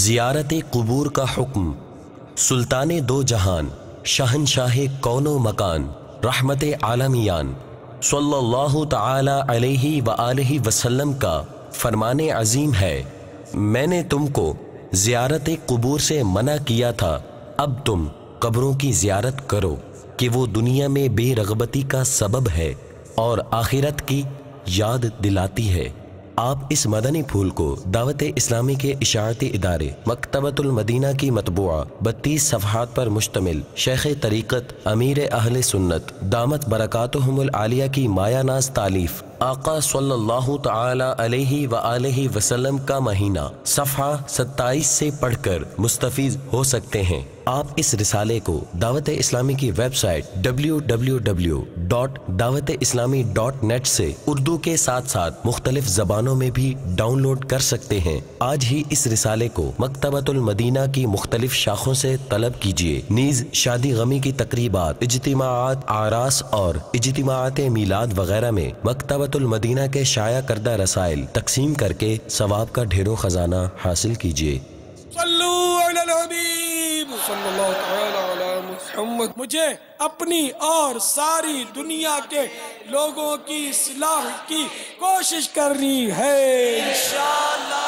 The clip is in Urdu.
زیارت قبور کا حکم۔ سلطان دو جہان، شہنشاہ کون و مکان، رحمت عالمیان صلی اللہ تعالی علیہ وآلہ وسلم کا فرمان عظیم ہے، میں نے تم کو زیارت قبور سے منع کیا تھا، اب تم قبروں کی زیارت کرو کہ وہ دنیا میں بے رغبتی کا سبب ہے اور آخرت کی یاد دلاتی ہے۔ آپ اس مدنی پھول کو دعوت اسلامی کے اشاعتی ادارے مکتبۃ المدینہ کی مطبوعہ 32 صفحات پر مشتمل شیخ طریقت امیر اہل سنت دامت برکاتہم العالیہ کی مایہ ناز تالیف آقا صلی اللہ تعالی علیہ وآلہ وسلم کا مہینہ صفحہ 27 سے پڑھ کر مستفیض ہو سکتے ہیں۔ آپ اس رسالے کو دعوت اسلامی کی ویب سائٹ www.dawat-islami.net سے اردو کے ساتھ ساتھ مختلف زبانوں میں بھی ڈاؤن لوڈ کر سکتے ہیں۔ آج ہی اس رسالے کو مکتبۃ المدینہ کی مختلف شاخوں سے طلب کیجیے۔ نیز شادی غمی کی تقریبات، اجتماعات، اعراس اور اجتماعات میلاد وغیرہ میں مکتبۃ المدینہ کے شائع کردہ رسائل تقسیم کر کے ثواب کا ڈھیروں خزانہ حاصل کیجیے۔ صلو علی الحبیب صلی اللہ تعالی علی محمد۔ مجھے اپنی اور ساری دنیا کے لوگوں کی اصلاح کی کوشش کرنی ہے انشاءاللہ۔